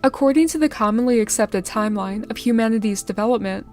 According to the commonly accepted timeline of humanity's development,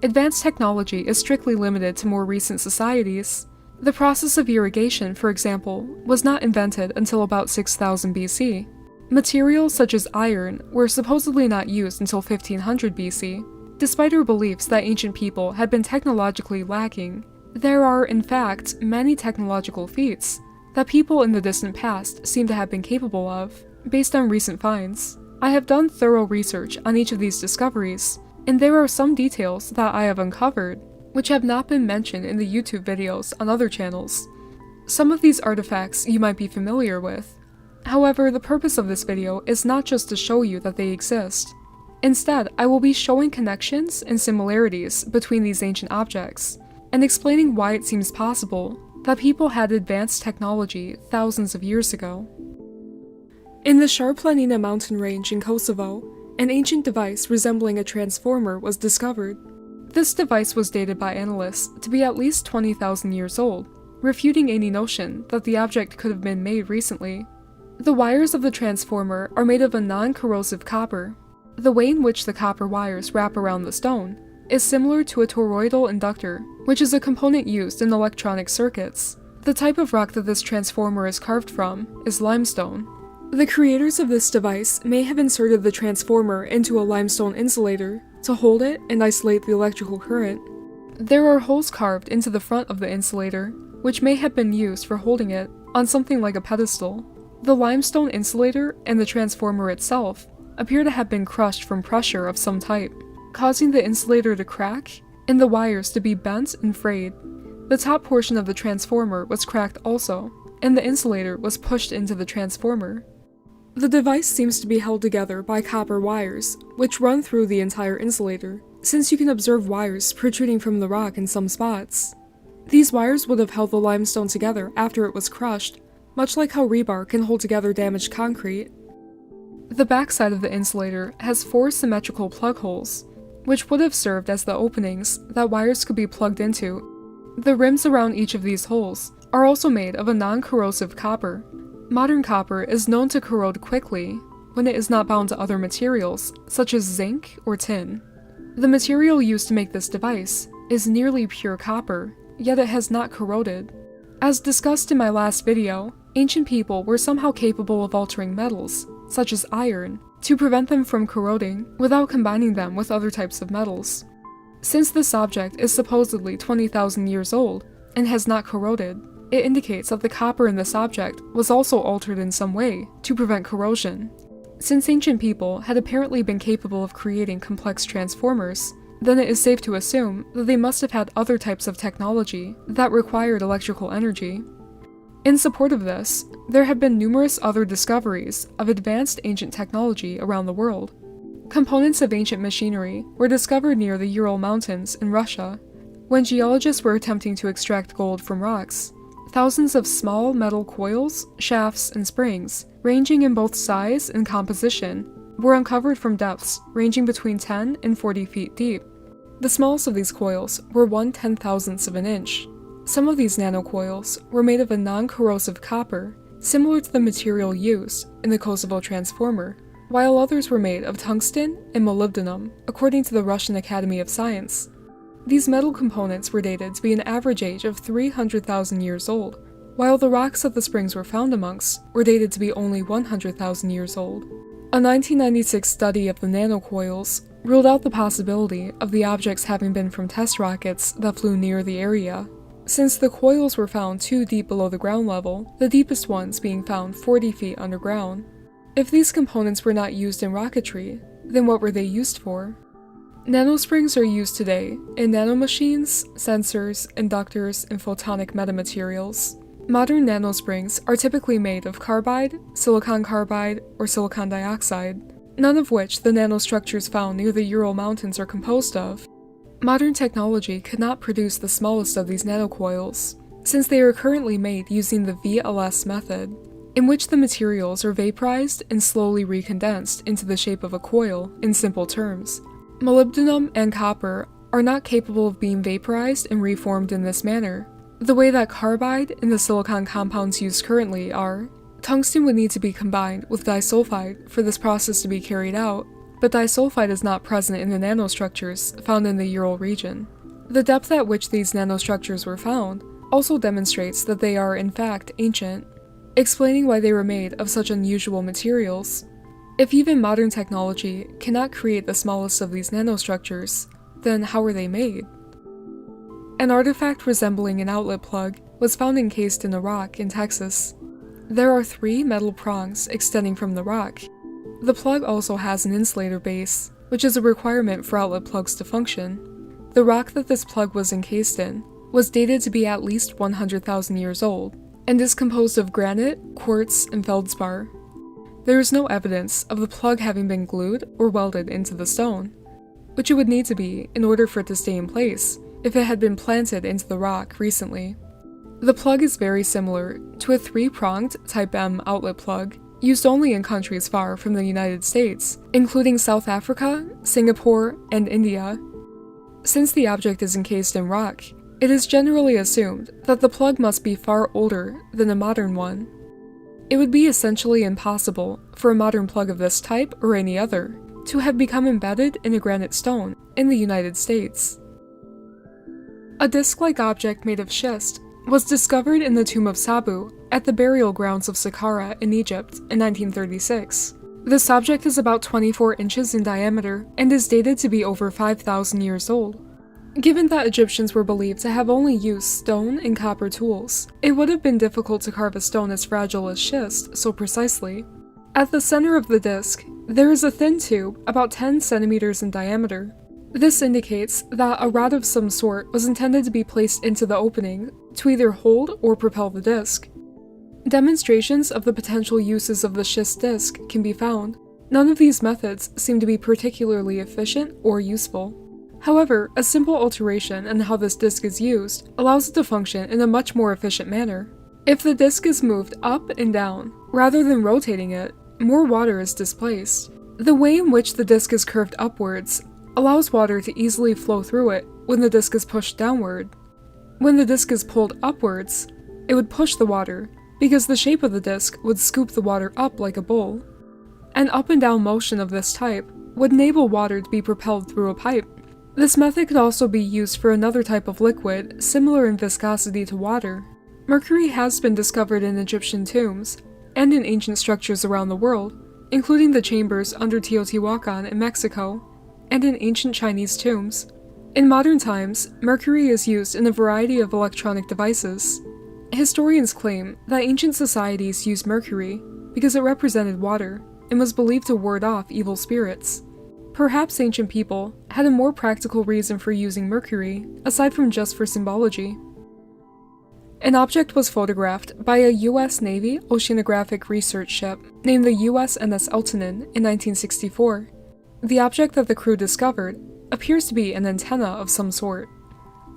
advanced technology is strictly limited to more recent societies. The process of irrigation, for example, was not invented until about 6000 BC. Materials such as iron were supposedly not used until 1500 BC. Despite our beliefs that ancient people had been technologically lacking, there are, in fact, many technological feats that people in the distant past seem to have been capable of, based on recent finds. I have done thorough research on each of these discoveries, and there are some details that I have uncovered, which have not been mentioned in the YouTube videos on other channels. Some of these artifacts you might be familiar with. However, the purpose of this video is not just to show you that they exist. Instead, I will be showing connections and similarities between these ancient objects, and explaining why it seems possible that people had advanced technology thousands of years ago. In the Sharplanina mountain range in Kosovo, an ancient device resembling a transformer was discovered. This device was dated by analysts to be at least 20,000 years old, refuting any notion that the object could have been made recently. The wires of the transformer are made of a non-corrosive copper. The way in which the copper wires wrap around the stone is similar to a toroidal inductor, which is a component used in electronic circuits. The type of rock that this transformer is carved from is limestone. The creators of this device may have inserted the transformer into a limestone insulator to hold it and isolate the electrical current. There are holes carved into the front of the insulator, which may have been used for holding it on something like a pedestal. The limestone insulator and the transformer itself appear to have been crushed from pressure of some type, causing the insulator to crack and the wires to be bent and frayed. The top portion of the transformer was cracked also, and the insulator was pushed into the transformer. The device seems to be held together by copper wires, which run through the entire insulator, since you can observe wires protruding from the rock in some spots. These wires would have held the limestone together after it was crushed, much like how rebar can hold together damaged concrete. The backside of the insulator has 4 symmetrical plug holes, which would have served as the openings that wires could be plugged into. The rims around each of these holes are also made of a non-corrosive copper. Modern copper is known to corrode quickly when it is not bound to other materials, such as zinc or tin. The material used to make this device is nearly pure copper, yet it has not corroded. As discussed in my last video, ancient people were somehow capable of altering metals, such as iron, to prevent them from corroding without combining them with other types of metals. Since this object is supposedly 20,000 years old and has not corroded, it indicates that the copper in this object was also altered in some way to prevent corrosion. Since ancient people had apparently been capable of creating complex transformers, then it is safe to assume that they must have had other types of technology that required electrical energy. In support of this, there have been numerous other discoveries of advanced ancient technology around the world. Components of ancient machinery were discovered near the Ural Mountains in Russia, when geologists were attempting to extract gold from rocks. Thousands of small metal coils, shafts, and springs, ranging in both size and composition, were uncovered from depths ranging between 10 and 40 feet deep. The smallest of these coils were 1/10,000th of an inch. Some of these nanocoils were made of a non-corrosive copper, similar to the material used in the Kosovo transformer, while others were made of tungsten and molybdenum, according to the Russian Academy of Science. These metal components were dated to be an average age of 300,000 years old, while the rocks that the springs were found amongst were dated to be only 100,000 years old. A 1996 study of the nanocoils ruled out the possibility of the objects having been from test rockets that flew near the area, since the coils were found too deep below the ground level, the deepest ones being found 40 feet underground. If these components were not used in rocketry, then what were they used for? Nanosprings are used today in nanomachines, sensors, inductors, and photonic metamaterials. Modern nanosprings are typically made of carbide, silicon carbide, or silicon dioxide, none of which the nanostructures found near the Ural Mountains are composed of. Modern technology could not produce the smallest of these nanocoils, since they are currently made using the VLS method, in which the materials are vaporized and slowly recondensed into the shape of a coil, in simple terms. Molybdenum and copper are not capable of being vaporized and reformed in this manner, the way that carbide and the silicon compounds used currently are. Tungsten would need to be combined with disulfide for this process to be carried out, but disulfide is not present in the nanostructures found in the Ural region. The depth at which these nanostructures were found also demonstrates that they are in fact ancient, explaining why they were made of such unusual materials. If even modern technology cannot create the smallest of these nanostructures, then how are they made? An artifact resembling an outlet plug was found encased in a rock in Texas. There are 3 metal prongs extending from the rock. The plug also has an insulator base, which is a requirement for outlet plugs to function. The rock that this plug was encased in was dated to be at least 100,000 years old, and is composed of granite, quartz, and feldspar. There is no evidence of the plug having been glued or welded into the stone, which it would need to be in order for it to stay in place if it had been planted into the rock recently. The plug is very similar to a 3-pronged Type M outlet plug, used only in countries far from the United States, including South Africa, Singapore, and India. Since the object is encased in rock, it is generally assumed that the plug must be far older than a modern one. It would be essentially impossible for a modern plug of this type or any other to have become embedded in a granite stone in the United States. A disc-like object made of schist was discovered in the tomb of Sabu at the burial grounds of Saqqara in Egypt in 1936. This object is about 24 inches in diameter and is dated to be over 5,000 years old. Given that Egyptians were believed to have only used stone and copper tools, it would have been difficult to carve a stone as fragile as schist so precisely. At the center of the disc, there is a thin tube about 10 centimeters in diameter. This indicates that a rod of some sort was intended to be placed into the opening to either hold or propel the disc. Demonstrations of the potential uses of the schist disc can be found. None of these methods seem to be particularly efficient or useful. However, a simple alteration in how this disc is used allows it to function in a much more efficient manner. If the disc is moved up and down, rather than rotating it, more water is displaced. The way in which the disc is curved upwards allows water to easily flow through it when the disc is pushed downward. When the disc is pulled upwards, it would push the water, because the shape of the disc would scoop the water up like a bowl. An up and down motion of this type would enable water to be propelled through a pipe. This method could also be used for another type of liquid similar in viscosity to water. Mercury has been discovered in Egyptian tombs and in ancient structures around the world, including the chambers under Teotihuacan in Mexico, and in ancient Chinese tombs. In modern times, mercury is used in a variety of electronic devices. Historians claim that ancient societies used mercury because it represented water and was believed to ward off evil spirits. Perhaps ancient people had a more practical reason for using mercury, aside from just for symbology. An object was photographed by a U.S. Navy oceanographic research ship named the USNS Eltonin in 1964. The object that the crew discovered appears to be an antenna of some sort.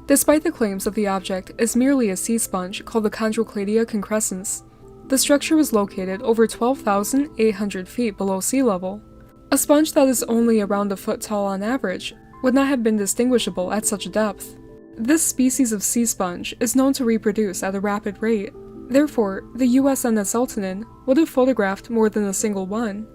Despite the claims that the object is merely a sea sponge called the Chondrocladia concrescens, the structure was located over 12,800 feet below sea level. A sponge that is only around a foot tall on average would not have been distinguishable at such a depth. This species of sea sponge is known to reproduce at a rapid rate. Therefore, the USNS Eltonin would have photographed more than a single one.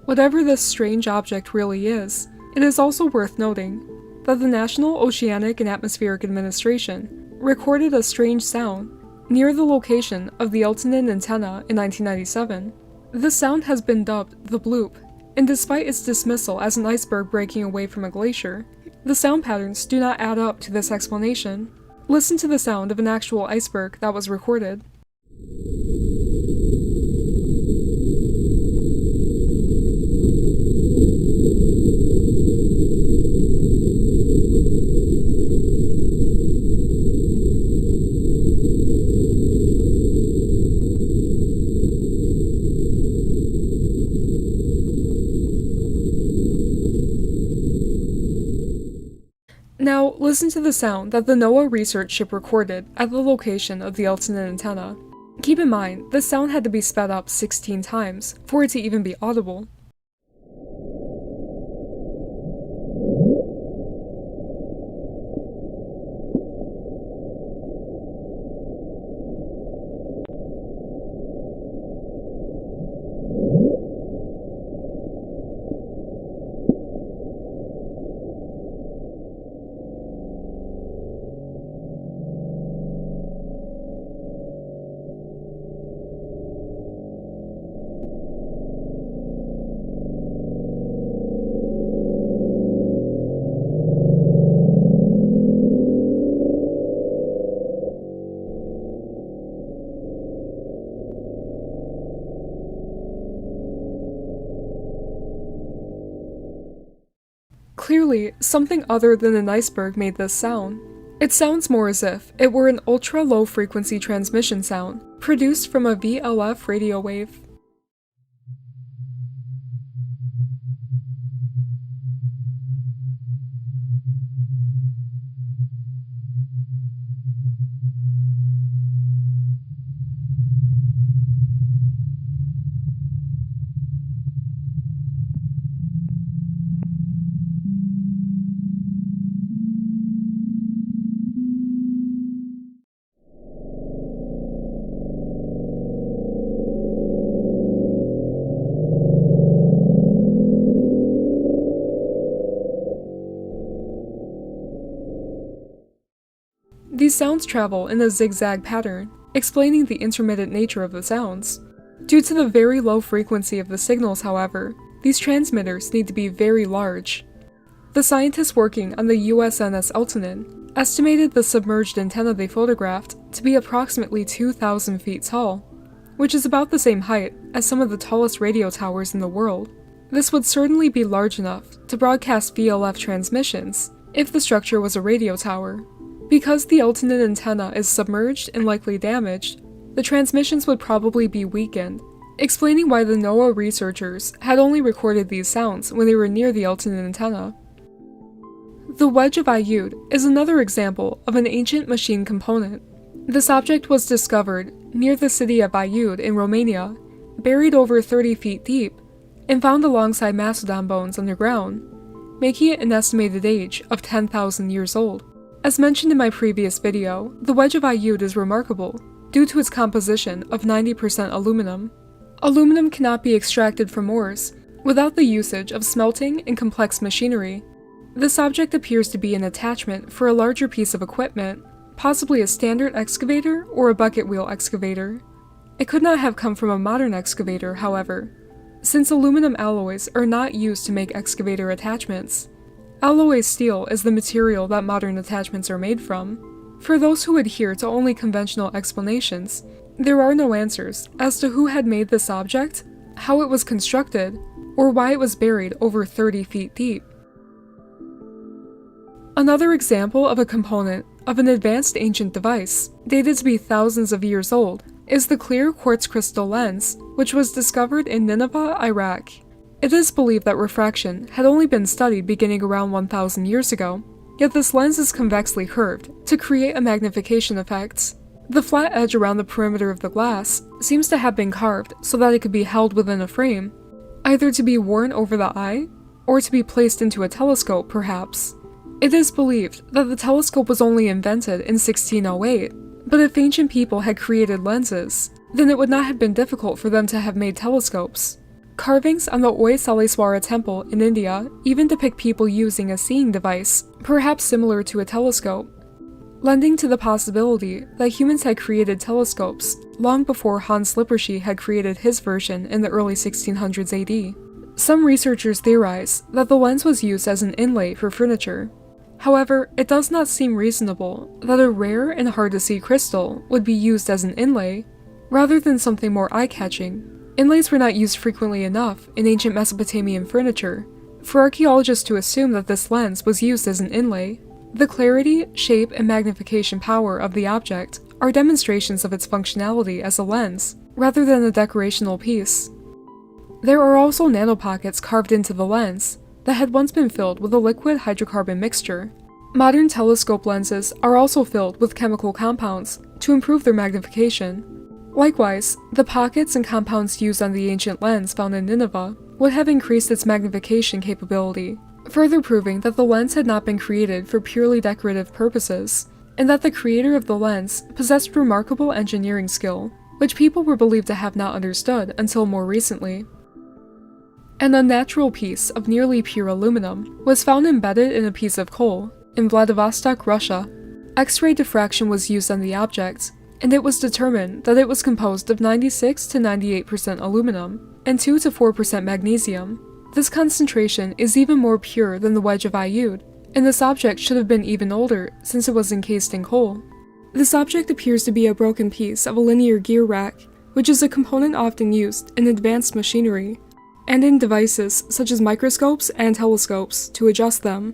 Whatever this strange object really is, it is also worth noting that the National Oceanic and Atmospheric Administration recorded a strange sound near the location of the Eltonin antenna in 1997. This sound has been dubbed the bloop, and despite its dismissal as an iceberg breaking away from a glacier, the sound patterns do not add up to this explanation. Listen to the sound of an actual iceberg that was recorded. Now, listen to the sound that the NOAA research ship recorded at the location of the Eltonin antenna. Keep in mind, this sound had to be sped up 16 times for it to even be audible. Clearly, something other than an iceberg made this sound. It sounds more as if it were an ultra-low frequency transmission sound, produced from a VLF radio wave. These sounds travel in a zigzag pattern, explaining the intermittent nature of the sounds. Due to the very low frequency of the signals, however, these transmitters need to be very large. The scientists working on the USNS Eltonin estimated the submerged antenna they photographed to be approximately 2,000 feet tall, which is about the same height as some of the tallest radio towers in the world. This would certainly be large enough to broadcast VLF transmissions if the structure was a radio tower. Because the Eltonin antenna is submerged and likely damaged, the transmissions would probably be weakened, explaining why the NOAA researchers had only recorded these sounds when they were near the Eltonin antenna. The Wedge of Aiud is another example of an ancient machine component. This object was discovered near the city of Aiud in Romania, buried over 30 feet deep, and found alongside mastodon bones underground, making it an estimated age of 10,000 years old. As mentioned in my previous video, the Wedge of Aiud is remarkable due to its composition of 90% aluminum. Aluminum cannot be extracted from ores without the usage of smelting and complex machinery. This object appears to be an attachment for a larger piece of equipment, possibly a standard excavator or a bucket wheel excavator. It could not have come from a modern excavator, however, since aluminum alloys are not used to make excavator attachments. Alloy steel is the material that modern attachments are made from. For those who adhere to only conventional explanations, there are no answers as to who had made this object, how it was constructed, or why it was buried over 30 feet deep. Another example of a component of an advanced ancient device, dated to be thousands of years old, is the clear quartz crystal lens, which was discovered in Nineveh, Iraq. It is believed that refraction had only been studied beginning around 1,000 years ago, yet this lens is convexly curved to create a magnification effect. The flat edge around the perimeter of the glass seems to have been carved so that it could be held within a frame, either to be worn over the eye, or to be placed into a telescope, perhaps. It is believed that the telescope was only invented in 1608, but if ancient people had created lenses, then it would not have been difficult for them to have made telescopes. Carvings on the Oisaleeswara temple in India even depict people using a seeing device, perhaps similar to a telescope, lending to the possibility that humans had created telescopes long before Hans Lippershey had created his version in the early 1600s AD. Some researchers theorize that the lens was used as an inlay for furniture. However, it does not seem reasonable that a rare and hard-to-see crystal would be used as an inlay, rather than something more eye-catching. Inlays were not used frequently enough in ancient Mesopotamian furniture for archaeologists to assume that this lens was used as an inlay. The clarity, shape, and magnification power of the object are demonstrations of its functionality as a lens, rather than a decorational piece. There are also nanopockets carved into the lens that had once been filled with a liquid hydrocarbon mixture. Modern telescope lenses are also filled with chemical compounds to improve their magnification. Likewise, the pockets and compounds used on the ancient lens found in Nineveh would have increased its magnification capability, further proving that the lens had not been created for purely decorative purposes, and that the creator of the lens possessed remarkable engineering skill, which people were believed to have not understood until more recently. An unnatural piece of nearly pure aluminum was found embedded in a piece of coal in Vladivostok, Russia. X-ray diffraction was used on the object, and it was determined that it was composed of 96 to 98% aluminum and 2 to 4% magnesium. This concentration is even more pure than the Wedge of Aiud, and this object should have been even older since it was encased in coal. This object appears to be a broken piece of a linear gear rack, which is a component often used in advanced machinery. and in devices such as microscopes and telescopes to adjust them.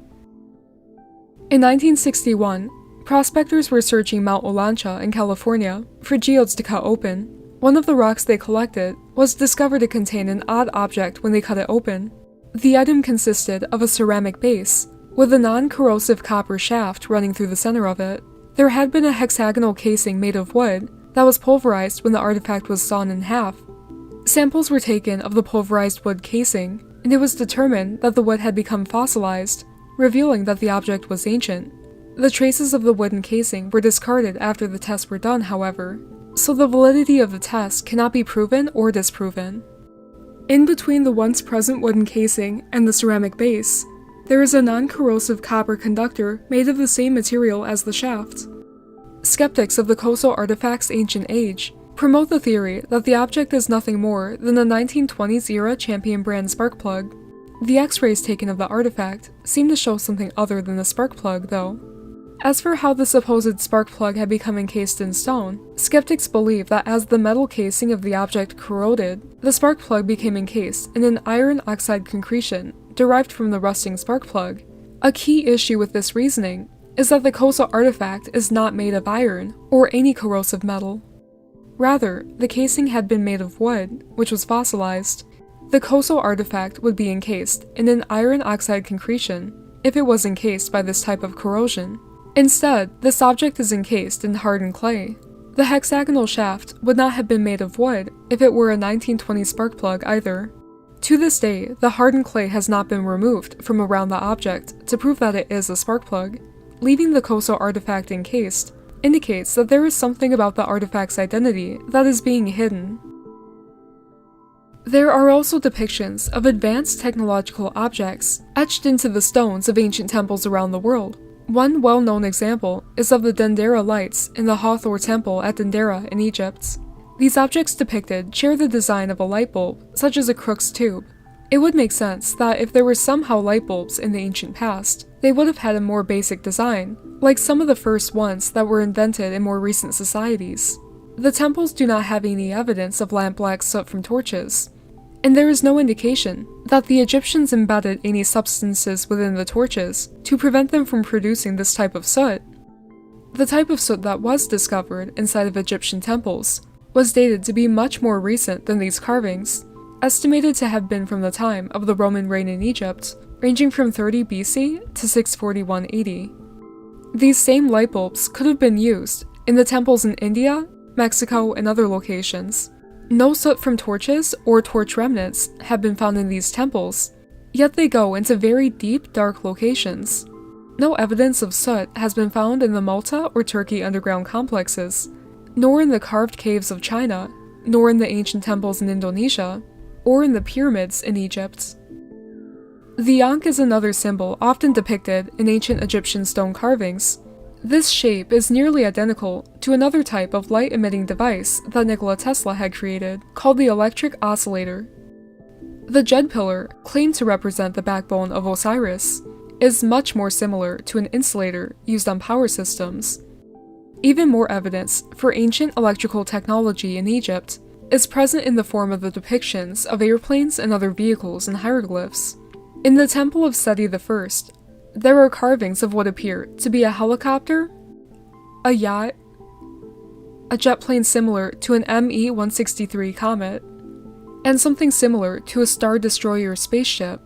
In 1961, prospectors were searching Mount Olancha in California for geodes to cut open. One of the rocks they collected was discovered to contain an odd object when they cut it open. The item consisted of a ceramic base, with a non-corrosive copper shaft running through the center of it. There had been a hexagonal casing made of wood that was pulverized when the artifact was sawn in half. Samples were taken of the pulverized wood casing, and it was determined that the wood had become fossilized, revealing that the object was ancient. The traces of the wooden casing were discarded after the tests were done, however, so the validity of the test cannot be proven or disproven. In between the once present wooden casing and the ceramic base, there is a non-corrosive copper conductor made of the same material as the shaft. Skeptics of the Koso artifact's ancient age promote the theory that the object is nothing more than a 1920s-era Champion brand spark plug. The X-rays taken of the artifact seem to show something other than a spark plug, though. As for how the supposed spark plug had become encased in stone, skeptics believe that as the metal casing of the object corroded, the spark plug became encased in an iron oxide concretion derived from the rusting spark plug. A key issue with this reasoning is that the Koso artifact is not made of iron or any corrosive metal. Rather, the casing had been made of wood, which was fossilized. The Koso artifact would be encased in an iron oxide concretion if it was encased by this type of corrosion. Instead, this object is encased in hardened clay. The hexagonal shaft would not have been made of wood if it were a 1920 spark plug either. To this day, the hardened clay has not been removed from around the object to prove that it is a spark plug. Leaving the Koso artifact encased indicates that there is something about the artifact's identity that is being hidden. There are also depictions of advanced technological objects etched into the stones of ancient temples around the world. One well-known example is of the Dendera lights in the Hathor Temple at Dendera in Egypt. These objects depicted share the design of a light bulb, such as a Crookes tube. It would make sense that if there were somehow light bulbs in the ancient past, they would have had a more basic design, like some of the first ones that were invented in more recent societies. The temples do not have any evidence of lamp-black soot from torches, and there is no indication that the Egyptians embedded any substances within the torches to prevent them from producing this type of soot. The type of soot that was discovered inside of Egyptian temples was dated to be much more recent than these carvings, estimated to have been from the time of the Roman reign in Egypt, ranging from 30 BC to 641 AD. These same light bulbs could have been used in the temples in India, Mexico, and other locations. No soot from torches or torch remnants have been found in these temples, yet they go into very deep, dark locations. No evidence of soot has been found in the Malta or Turkey underground complexes, nor in the carved caves of China, nor in the ancient temples in Indonesia, or in the pyramids in Egypt. The Ankh is another symbol often depicted in ancient Egyptian stone carvings. This shape is nearly identical to another type of light-emitting device that Nikola Tesla had created, called the electric oscillator. The Djed pillar, claimed to represent the backbone of Osiris, is much more similar to an insulator used on power systems. Even more evidence for ancient electrical technology in Egypt is present in the form of the depictions of airplanes and other vehicles in hieroglyphs. In the Temple of Seti I, there are carvings of what appear to be a helicopter, a yacht, a jet plane similar to an ME-163 Comet, and something similar to a Star Destroyer spaceship.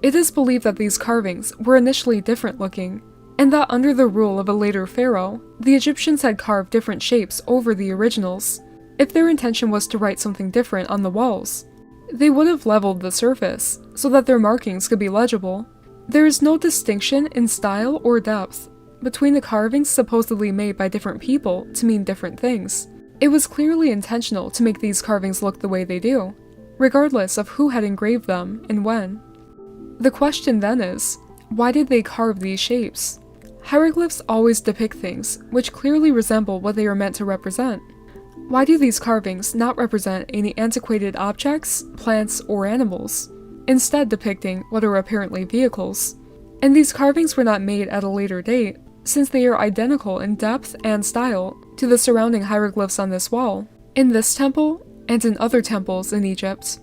It is believed that these carvings were initially different looking, and that under the rule of a later pharaoh, the Egyptians had carved different shapes over the originals. If their intention was to write something different on the walls, they would have leveled the surface so that their markings could be legible. There is no distinction in style or depth between the carvings supposedly made by different people to mean different things. It was clearly intentional to make these carvings look the way they do, regardless of who had engraved them and when. The question then is, why did they carve these shapes? Hieroglyphs always depict things which clearly resemble what they are meant to represent. Why do these carvings not represent any antiquated objects, plants, or animals, instead depicting what are apparently vehicles? And these carvings were not made at a later date, since they are identical in depth and style to the surrounding hieroglyphs on this wall, in this temple, and in other temples in Egypt.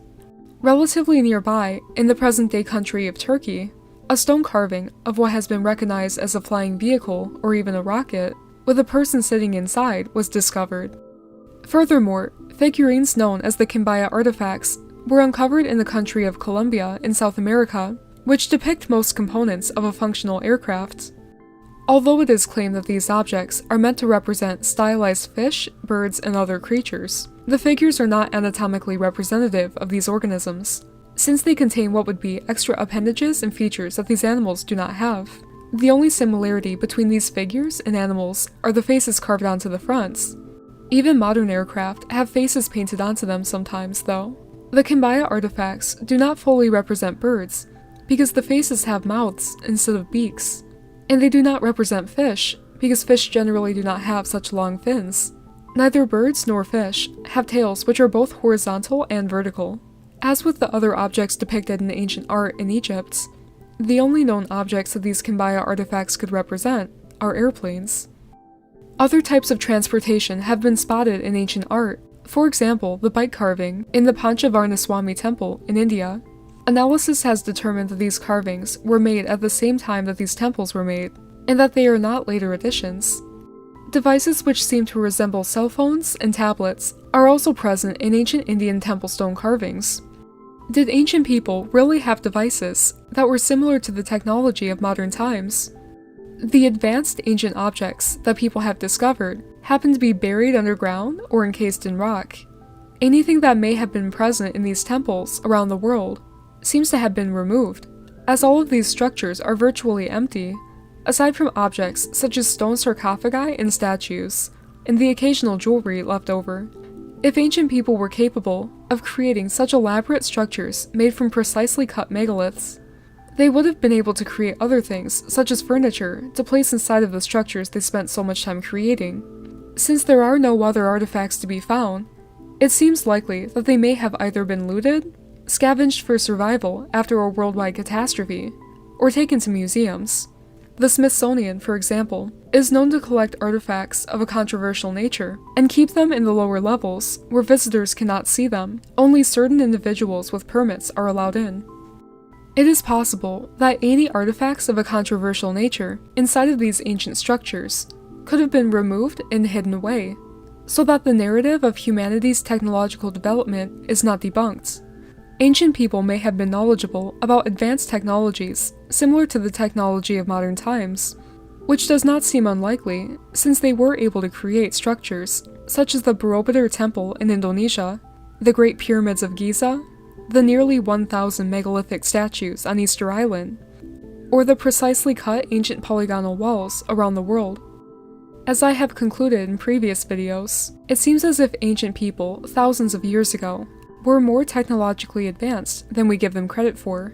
Relatively nearby, in the present-day country of Turkey, a stone carving of what has been recognized as a flying vehicle or even a rocket, with a person sitting inside, was discovered. Furthermore, figurines known as the Kimbaya artifacts were uncovered in the country of Colombia in South America, which depict most components of a functional aircraft. Although it is claimed that these objects are meant to represent stylized fish, birds, and other creatures, the figures are not anatomically representative of these organisms, since they contain what would be extra appendages and features that these animals do not have. The only similarity between these figures and animals are the faces carved onto the fronts. Even modern aircraft have faces painted onto them sometimes, though. The Kimbaya artifacts do not fully represent birds, because the faces have mouths instead of beaks. And they do not represent fish, because fish generally do not have such long fins. Neither birds nor fish have tails which are both horizontal and vertical. As with the other objects depicted in ancient art in Egypt, the only known objects that these Kimbaya artifacts could represent are airplanes. Other types of transportation have been spotted in ancient art, for example, the bike carving in the Panchavarnaswamy temple in India. Analysis has determined that these carvings were made at the same time that these temples were made, and that they are not later additions. Devices which seem to resemble cell phones and tablets are also present in ancient Indian temple stone carvings. Did ancient people really have devices that were similar to the technology of modern times? The advanced ancient objects that people have discovered happen to be buried underground or encased in rock. Anything that may have been present in these temples around the world seems to have been removed, as all of these structures are virtually empty, aside from objects such as stone sarcophagi and statues, and the occasional jewelry left over. If ancient people were capable of creating such elaborate structures made from precisely cut megaliths, they would have been able to create other things, such as furniture, to place inside of the structures they spent so much time creating. Since there are no other artifacts to be found, it seems likely that they may have either been looted, scavenged for survival after a worldwide catastrophe, or taken to museums. The Smithsonian, for example, is known to collect artifacts of a controversial nature and keep them in the lower levels where visitors cannot see them. Only certain individuals with permits are allowed in. It is possible that 80 artifacts of a controversial nature inside of these ancient structures could have been removed and hidden away, so that the narrative of humanity's technological development is not debunked. Ancient people may have been knowledgeable about advanced technologies similar to the technology of modern times, which does not seem unlikely since they were able to create structures such as the Borobudur Temple in Indonesia, the Great Pyramids of Giza, the nearly 1,000 megalithic statues on Easter Island, or the precisely cut ancient polygonal walls around the world. As I have concluded in previous videos, it seems as if ancient people thousands of years ago were more technologically advanced than we give them credit for.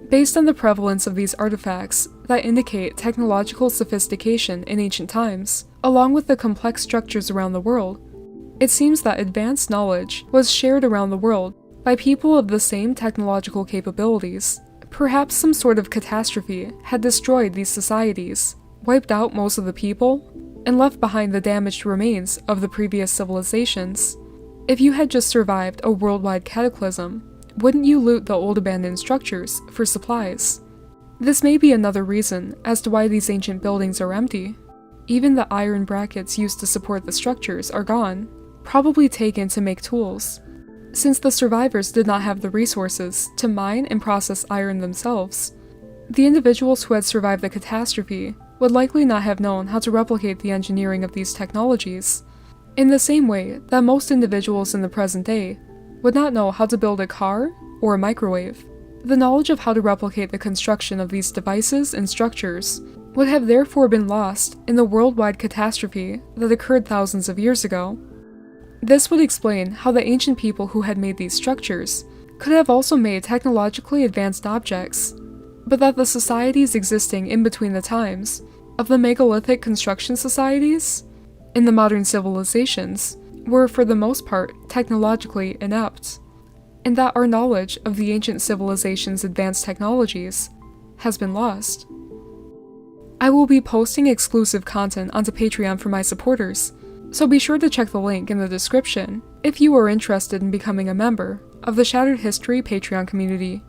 Based on the prevalence of these artifacts that indicate technological sophistication in ancient times, along with the complex structures around the world, it seems that advanced knowledge was shared around the world by people of the same technological capabilities. Perhaps some sort of catastrophe had destroyed these societies, wiped out most of the people, and left behind the damaged remains of the previous civilizations. If you had just survived a worldwide cataclysm, wouldn't you loot the old abandoned structures for supplies? This may be another reason as to why these ancient buildings are empty. Even the iron brackets used to support the structures are gone, probably taken to make tools. Since the survivors did not have the resources to mine and process iron themselves, the individuals who had survived the catastrophe would likely not have known how to replicate the engineering of these technologies, in the same way that most individuals in the present day would not know how to build a car or a microwave. The knowledge of how to replicate the construction of these devices and structures would have therefore been lost in the worldwide catastrophe that occurred thousands of years ago. This would explain how the ancient people who had made these structures could have also made technologically advanced objects, but that the societies existing in between the times of the megalithic construction societies and the modern civilizations were for the most part technologically inept, and that our knowledge of the ancient civilization's advanced technologies has been lost. I will be posting exclusive content onto Patreon for my supporters, so be sure to check the link in the description if you are interested in becoming a member of the Shattered History Patreon community.